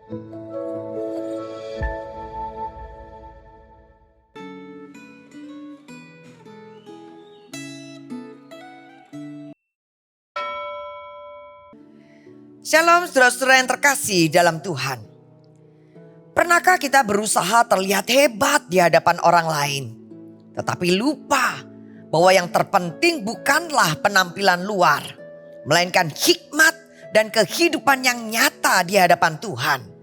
Shalom saudara-saudara yang terkasih dalam Tuhan. Pernahkah kita berusaha terlihat hebat di hadapan orang lain, tetapi lupa bahwa yang terpenting bukanlah penampilan luar, melainkan hikmat dan kehidupan yang nyata di hadapan Tuhan.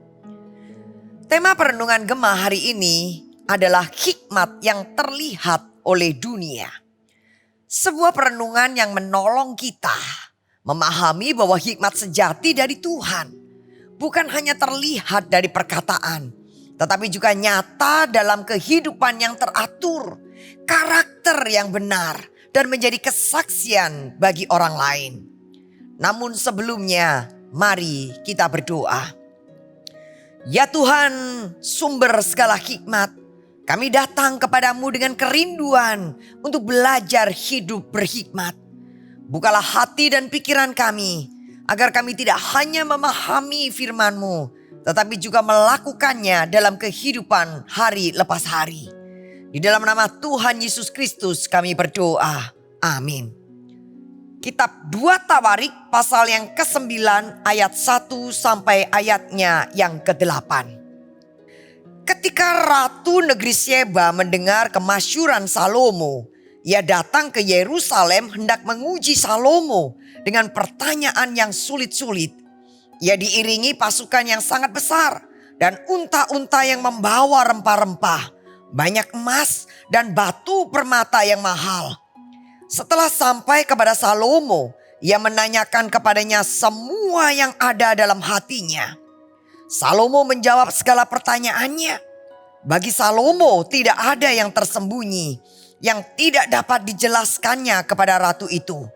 Tema perenungan Gema hari ini adalah hikmat yang terlihat oleh dunia. Sebuah perenungan yang menolong kita memahami bahwa hikmat sejati dari Tuhan bukan hanya terlihat dari perkataan, tetapi juga nyata dalam kehidupan yang teratur, karakter yang benar, dan menjadi kesaksian bagi orang lain. Namun sebelumnya, mari kita berdoa. Ya Tuhan, sumber segala hikmat, kami datang kepadamu dengan kerinduan untuk belajar hidup berhikmat. Bukalah hati dan pikiran kami, agar kami tidak hanya memahami firman-Mu, tetapi juga melakukannya dalam kehidupan hari lepas hari. Di dalam nama Tuhan Yesus Kristus kami berdoa. Amin. Kitab 2 Tawarik pasal yang ke-9 ayat 1 sampai ayatnya yang ke-8. Ketika Ratu Negeri Syeba mendengar kemasyhuran Salomo, ia datang ke Yerusalem hendak menguji Salomo dengan pertanyaan yang sulit-sulit. Ia diiringi pasukan yang sangat besar dan unta-unta yang membawa rempah-rempah, banyak emas dan batu permata yang mahal. Setelah sampai kepada Salomo, ia menanyakan kepadanya semua yang ada dalam hatinya. Salomo menjawab segala pertanyaannya. Bagi Salomo tidak ada yang tersembunyi yang tidak dapat dijelaskannya kepada ratu itu.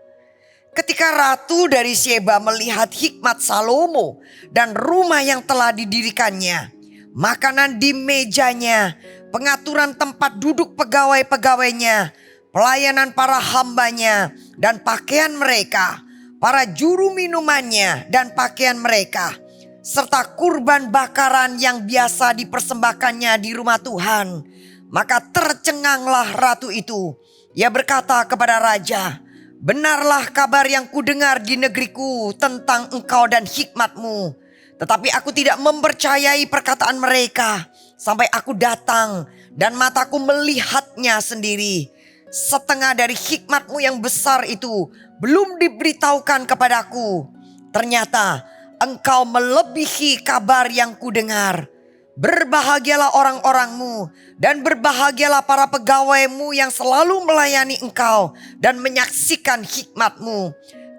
Ketika ratu dari Syeba melihat hikmat Salomo dan rumah yang telah didirikannya, makanan di mejanya, pengaturan tempat duduk pegawai-pegawainya, pelayanan para hambanya dan pakaian mereka, para juru minumannya dan pakaian mereka, serta kurban bakaran yang biasa dipersembahkannya di rumah Tuhan, maka tercenganglah ratu itu. Ia berkata kepada raja, "Benarlah kabar yang kudengar di negeriku tentang engkau dan hikmatmu. Tetapi aku tidak mempercayai perkataan mereka sampai aku datang dan mataku melihatnya sendiri. Setengah dari hikmatmu yang besar itu belum diberitahukan kepadaku. Ternyata engkau melebihi kabar yang kudengar. Berbahagialah orang-orangmu dan berbahagialah para pegawaimu yang selalu melayani engkau dan menyaksikan hikmatmu.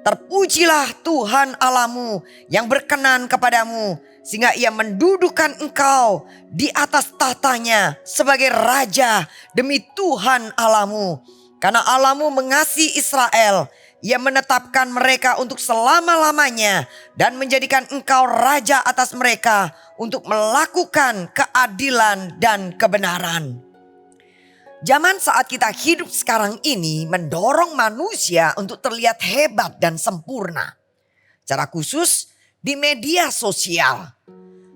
Terpujilah Tuhan Allahmu yang berkenan kepadamu, sehingga ia mendudukan engkau di atas tahtanya sebagai raja demi Tuhan Allahmu. Karena Allahmu mengasihi Israel, ia menetapkan mereka untuk selama-lamanya dan menjadikan engkau raja atas mereka untuk melakukan keadilan dan kebenaran." Zaman saat kita hidup sekarang ini mendorong manusia untuk terlihat hebat dan sempurna. Secara khusus di media sosial.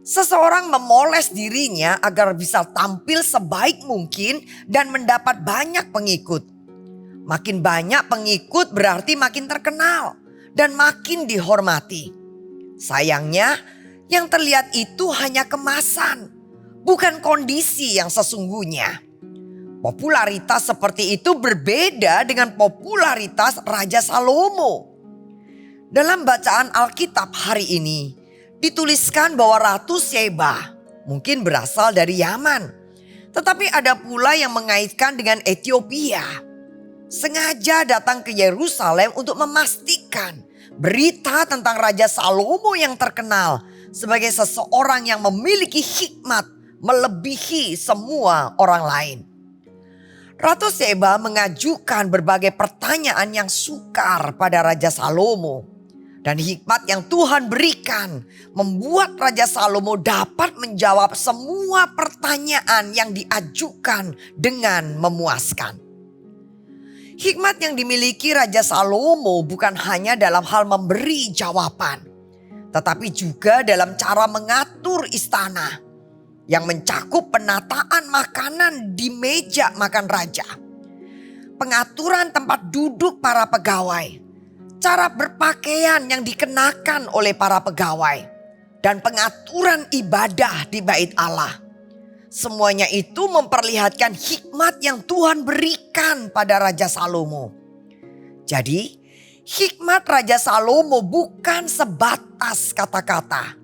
Seseorang memoles dirinya agar bisa tampil sebaik mungkin dan mendapat banyak pengikut. Makin banyak pengikut berarti makin terkenal dan makin dihormati. Sayangnya, yang terlihat itu hanya kemasan, bukan kondisi yang sesungguhnya. Popularitas seperti itu berbeda dengan popularitas Raja Salomo. Dalam bacaan Alkitab hari ini, dituliskan bahwa Ratu Syeba mungkin berasal dari Yaman. Tetapi ada pula yang mengaitkan dengan Ethiopia. Sengaja datang ke Yerusalem untuk memastikan berita tentang Raja Salomo yang terkenal sebagai seseorang yang memiliki hikmat melebihi semua orang lain. Ratu Syeba mengajukan berbagai pertanyaan yang sukar pada Raja Salomo. Dan hikmat yang Tuhan berikan membuat Raja Salomo dapat menjawab semua pertanyaan yang diajukan dengan memuaskan. Hikmat yang dimiliki Raja Salomo bukan hanya dalam hal memberi jawaban, tetapi juga dalam cara mengatur istana yang mencakup penataan makanan di meja makan raja, pengaturan tempat duduk para pegawai, cara berpakaian yang dikenakan oleh para pegawai, dan pengaturan ibadah di bait Allah. Semuanya itu memperlihatkan hikmat yang Tuhan berikan pada Raja Salomo. Jadi, hikmat Raja Salomo bukan sebatas kata-kata,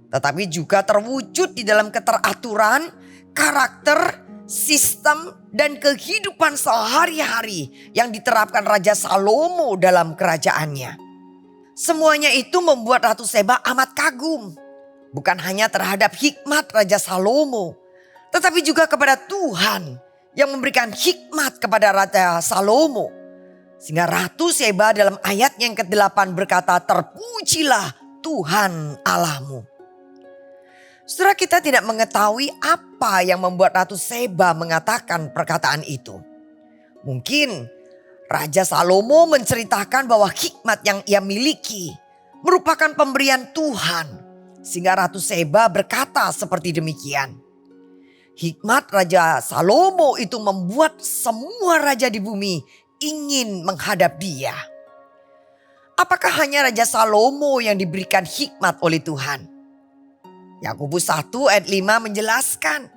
tetapi juga terwujud di dalam keteraturan, karakter, sistem, dan kehidupan sehari-hari yang diterapkan Raja Salomo dalam kerajaannya. Semuanya itu membuat Ratu Seba amat kagum, bukan hanya terhadap hikmat Raja Salomo, tetapi juga kepada Tuhan yang memberikan hikmat kepada Raja Salomo. Sehingga Ratu Seba dalam ayat yang ke-8 berkata, "Terpujilah Tuhan Allahmu." Saudara, kita tidak mengetahui apa yang membuat Ratu Seba mengatakan perkataan itu. Mungkin Raja Salomo menceritakan bahwa hikmat yang ia miliki merupakan pemberian Tuhan, sehingga Ratu Seba berkata seperti demikian. Hikmat Raja Salomo itu membuat semua raja di bumi ingin menghadap dia. Apakah hanya Raja Salomo yang diberikan hikmat oleh Tuhan? Yakobus 1 ayat 5 menjelaskan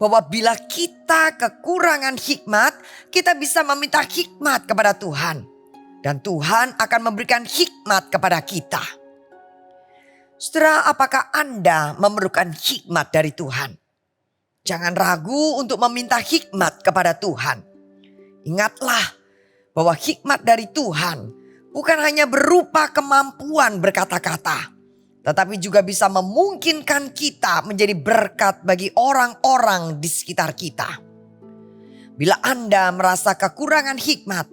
bahwa bila kita kekurangan hikmat, kita bisa meminta hikmat kepada Tuhan. Dan Tuhan akan memberikan hikmat kepada kita. Saudara, apakah Anda memerlukan hikmat dari Tuhan? Jangan ragu untuk meminta hikmat kepada Tuhan. Ingatlah bahwa hikmat dari Tuhan bukan hanya berupa kemampuan berkata-kata, tetapi juga bisa memungkinkan kita menjadi berkat bagi orang-orang di sekitar kita. Bila Anda merasa kekurangan hikmat,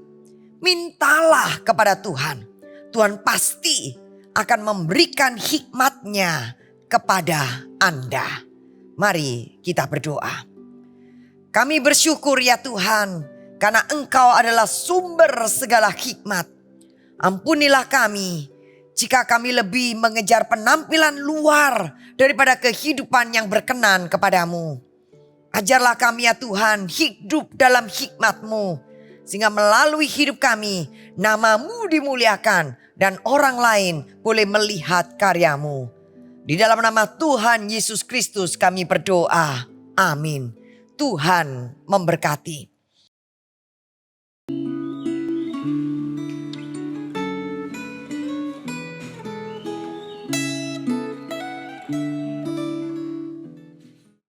mintalah kepada Tuhan. Tuhan pasti akan memberikan hikmat-Nya kepada Anda. Mari kita berdoa. Kami bersyukur ya Tuhan, karena Engkau adalah sumber segala hikmat. Ampunilah kami jika kami lebih mengejar penampilan luar daripada kehidupan yang berkenan kepadamu. Ajarlah kami ya Tuhan hidup dalam hikmat-Mu, sehingga melalui hidup kami nama-Mu dimuliakan dan orang lain boleh melihat karya-Mu. Di dalam nama Tuhan Yesus Kristus kami berdoa. Amin. Tuhan memberkati.